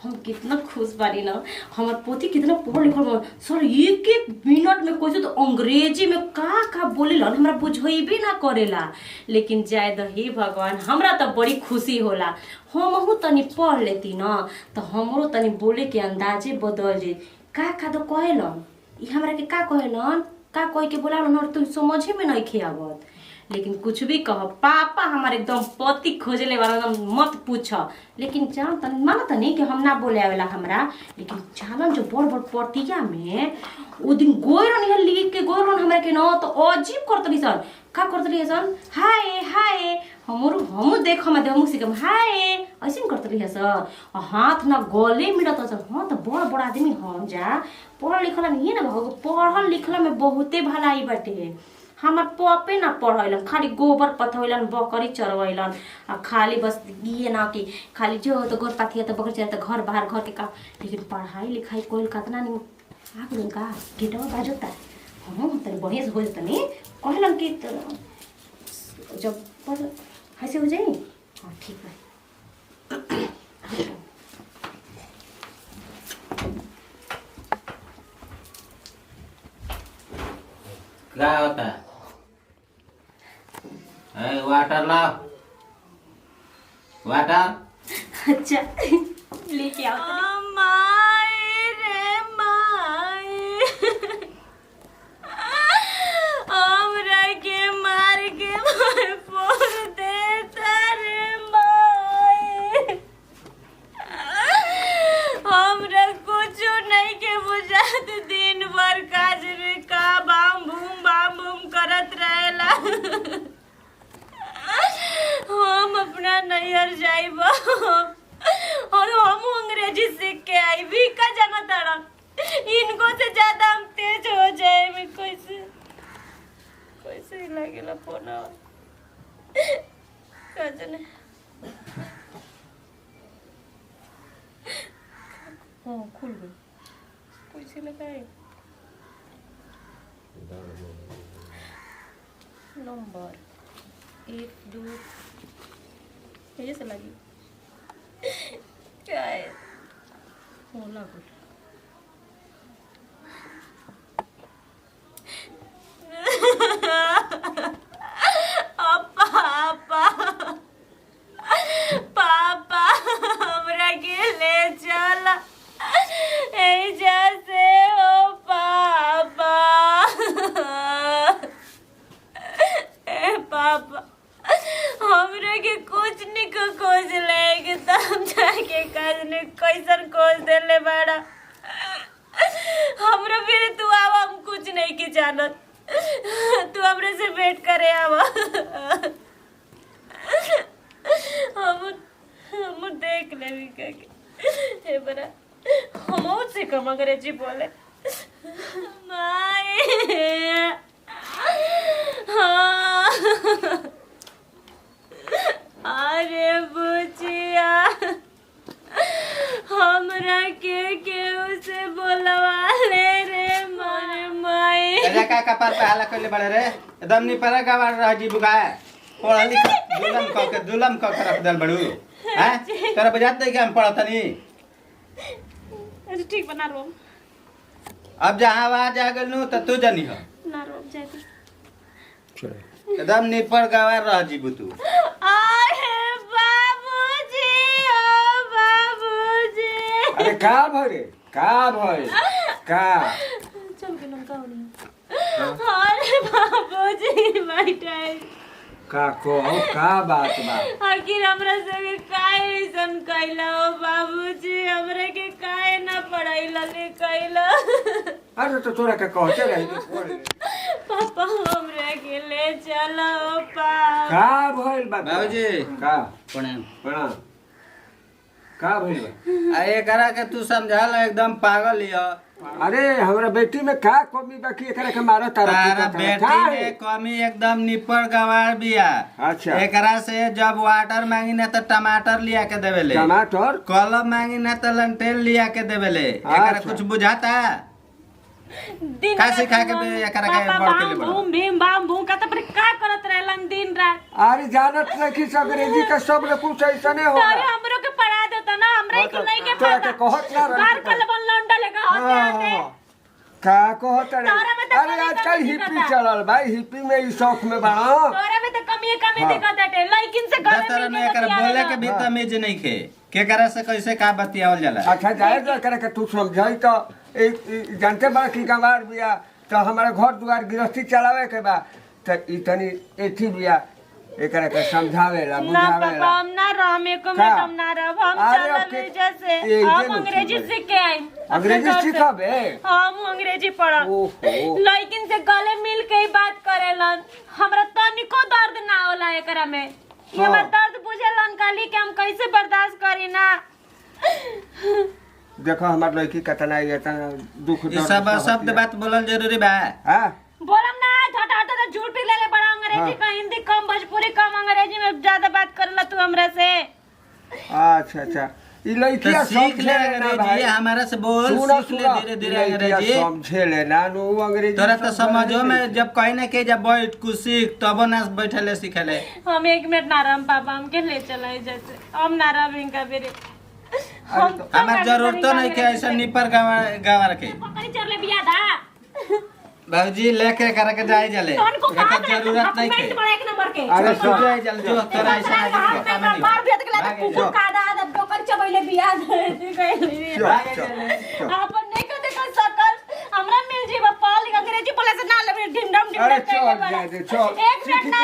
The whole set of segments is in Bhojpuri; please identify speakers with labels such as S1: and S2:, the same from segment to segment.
S1: हम कितना खुश बानी ना। हमार पोती कितना पढ़ लिखल बा सर, एक एक मिनट में कोई तो अंग्रेजी में का बोलेला हमरा बुझेबे ना करेला। लेकिन जाय द हे भगवान, हमरा तो बड़ी खुशी होला। हमहू तनी पढ़ लेती ना तो हमरो तनी बोले के अंदाजे बदल जाई। का तो कहेलन ई हमरा के का कहेलन, का कह के बोलालन और तुम समझे में नहीं खे आवत। लेकिन कुछ भी कह, पापा हमारे एकदम पति खोजले वाला मत पूछ। लेकिन जान तनी माना तनी कि हम ना बोले आवेला हमरा, लेकिन जालन जो बड़ बड़ पटिया में ओ दिन गोयरन है लिख के गोयरन हमरा के न तो अजीब करतली सन। का करतली सन, हाय हाय हमू देख हम दे मुसी कम हाय ऐसे करतली है सर। हाथ ना गले मिलत सर। हां तो बड़ बड़ आदमी हम जा पढ़ लिखल नहीं ना भग, पढ़ल लिखल में बहुते भलाई बाटे। हमार पपे ना पढ़ैलन, खाली गोबर पथैलन, बकरी चरवैलन आ खाली बस ये ना कि खाली जो तो गोर पाथिया तो बकरी चर तो घर बाहर घर के का। लेकिन पढ़ाई लिखाई कोई कतना नहीं आगलन का गेटवा बाजता। हम तनी बढ़िया से हो जता नहीं कहलन कि जब पढ़ ऐसे हो जाई। हां ठीक है।
S2: क्या होता है? वाटर लाओ, वाटर।
S1: अच्छा लेके आओ।
S3: माई रे माई, हमरा के मार के मार फोड़ देता रे माई। हमरा कुछ नहीं के बुझात, दिन भर काज रे का बाम बूम करत रहेला। हम अपना नैहर जाइब और हम अंग्रेजी सीख के आई भी का जाना तारा। इनको से ज्यादा हम तेज हो जाए में कैसे लगेला फोन कजने। हाँ खुल गई। कैसे लगाए नंबर 1 2 ये से लगी क्या है होला गुड। पापा हमरा के ले चला एजा से ओ पापा। ए पापा हमरा के कुछ निको खोज लेके तब जाके कजने कैसन खोज देले बड़ा। हमरा फिर तू आवा, हम कुछ नहीं की जानत। तू हमरे से भेंट करे आवा। हम देख लेवी के ए बड़ा हम से कम अंग्रेजी बोले। माई हाँ अरे बुचिया हमरा के केहू से बोलवा ले रे मारे माई।
S2: अरे का कपार पे हाला कइले बड़े रे, एकदम नि पर गवार रह जी बुगाए। पढ़ लिख दुलम क के रख दल बड़ू हैं। तोरा बुझात नहीं कि हम पढ़तनी।
S3: अच्छा ठीक बना रो।
S2: अब जहां आवाज आ गेलनु त तू जानी हो
S3: ना रो जाए तो
S2: एकदम नि पर गवार रह जी बुतू।
S3: अरे बाबूजी ओ बाबूजी।
S4: अरे का भरे का भय का
S3: चल के लंका होनी। अरे बाबूजी बैठे
S4: का को का बात बा।
S3: आखिर हमरा संगे काहे ऐसन कैला ओ बाबूजी। हमरा के काहे ना पढ़ाइला लिखाइला।
S4: अरे तो तोरा का कहते रही
S3: पापा हमरा के ले चलो पा।
S4: का भइल बा
S2: बाबूजी
S4: का
S2: प्रणाम।
S4: प्रणाम। का भइल बा?
S2: आ एकरा के तू समझाल एकदम पागल हिय।
S4: अरे हमरा बेटी में का कमी बाकी एकरा के मारा तारा
S2: तारा बेटी में कमी एकदम निपर गवार बिया।
S4: अच्छा
S2: एकरा से जब वाटर मांगी ना तो टमाटर लिया के देवेले,
S4: टमाटर
S2: कलम मांगी ना तो लंटेल लिया के देवेले। एकरा
S4: अच्छा।
S2: कुछ बुझाता?
S3: दिन
S2: का
S3: रात
S2: सिखा के
S3: हम-
S2: एकरा के
S3: पापा
S2: बड़ के ले
S3: बाम
S2: बड़ा
S3: बूम भीम बाम भूम का तो का करत रहलन दिन रात।
S4: अरे जानत नहीं कि अंग्रेजी का शब्द कुछ ऐसा नहीं
S3: तो
S4: होगा
S3: हमरो के पढ़ा देता ना, हमरा के नहीं के
S4: तोरा
S3: पता।
S4: के कहत ना रही
S3: बार
S4: तो।
S3: कलबन लौंडा लेके होते होते।
S4: का कहत रे
S3: तोरा में तो
S4: अरे
S3: कमी
S4: आजकल
S3: कमी
S4: हिप्पी
S3: दिखता।
S4: चलल भाई, हिप्पी में ई शौक में बाड़ा।
S3: तोरा में तो कमी
S4: हाँ।
S3: दिखत हटे, लेकिन से गले
S2: दतर ने
S3: मिल
S2: एकरा
S3: के
S2: बोले के भी
S4: हाँ।
S2: तमीज नहीं खे के करा से कैसे का बतियावल जाला।
S4: अच्छा जाए तो करे के तू समझाई तो जानते बा कि गंवार बिया तो हमारे घर दुआर गृहस्थी चलावे के बा तो ई तनी एथी बिया एकरा के समझावेला
S3: ना पापा
S4: बुझावेला।
S3: हम ना रह में को में
S4: का?
S3: हम ना रह, हम
S4: अरे
S3: चलल
S4: ओके।
S3: जैसे
S4: ये
S3: हम
S4: जे
S3: अंग्रेजी
S4: लोग
S3: सीख के आए।
S4: अंग्रेजी सीखबे?
S3: हम अंग्रेजी पढ़ब।
S4: ओहो।
S3: लेकिन से गले मिल के ही बात करेलन, हमरा तनिको दर्द ना होला एकरा में। ये
S4: हाँ।
S3: हमर दर्द बुझेलन खाली कि हम कैसे बर्दाश्त करी ना।
S4: देखो हमार लड़की कतना ये तना दुख
S2: ई सब शब्द बात बोलल जरूरी बा।
S4: हां
S3: बोलम ना झट हट तो झूठ ले ले बड़ा अंग्रेजी का, हिंदी कम भोजपुरी कम, अंग्रेजी में ज्यादा बात करला तू हमरा से।
S4: अच्छा अच्छा ई
S2: तो
S4: लड़कियां
S2: सीख ले
S4: समझे ना भाई।
S2: अंग्रेजी हमारा से बोल
S4: सुनो
S2: सीख ले
S4: सुनो
S2: धीरे धीरे
S4: लड़कियां
S2: अंग्रेजी।
S4: समझे ले ना नु अंग्रेजी
S2: तोरा तो समझो
S4: समझे
S2: में जब कहीं ना कहीं जब बैठ कुछ सीख तब ना बैठले सीखले।
S3: हम 1 मिनट ना रहम पापा, हमके ले चलाए जैसे हम ना रह इनका बेरे।
S4: अरे तो
S2: हमार जरूरतो नहीं के ऐसा निपर गवार के।
S3: पकड़ी चल ले बिया दा।
S2: बाबूजी लेके करा के जाए जले
S3: तोन को कहा
S2: एकर जरूरत नहीं के।
S3: बड़ा 1 नंबर के।
S4: अरे
S2: तू जाए जल जो तोरा ऐसा
S3: हाथ
S2: नहीं
S3: में मार दिया तो
S2: भागे
S3: कुकुर
S2: जो।
S3: का दा डोकर चबैले बिया दे गइल।
S2: भागे जले।
S3: अपन नहीं कर देखा सकल हमरा मिल जीवा पाल अंग्रेजी बोले से ना लेबे ढिम ढम ढिम
S4: अरे
S3: ढम
S4: चल
S3: कइले
S4: जाए दे, चल।
S3: 1 मिनट ना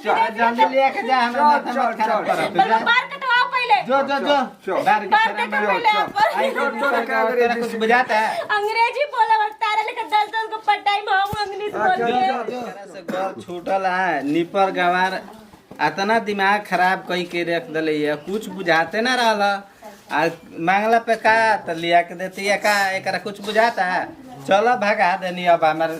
S4: चल,
S3: रह।
S2: जल्दी लेके जा हमरा माथा
S4: चल,
S2: मत खराब
S4: चल,
S2: कर।
S3: पर बार कटवाओ पहले।
S2: जो जो जो
S4: चल।
S2: बार के
S3: बार
S2: शर्म
S3: कटवाओ
S2: में
S3: पहले
S2: आई
S3: अपन।
S2: तो तेरा कुछ बुझाता है।
S3: अंग्रेजी बोले और तारा लेकर 10 को पटाई में हम इंग्लिश
S4: अच्छा,
S3: बोल
S4: अच्छा,
S3: के।
S2: तेरा से घर छूटल है निपर गवार अतना दिमाग खराब कई के रख दले है कुछ बुझाते ना रहला आ मांगला पे का त लिया के देती है का एकरा कुछ बुझाता है। चलो भगा देनी अब हमार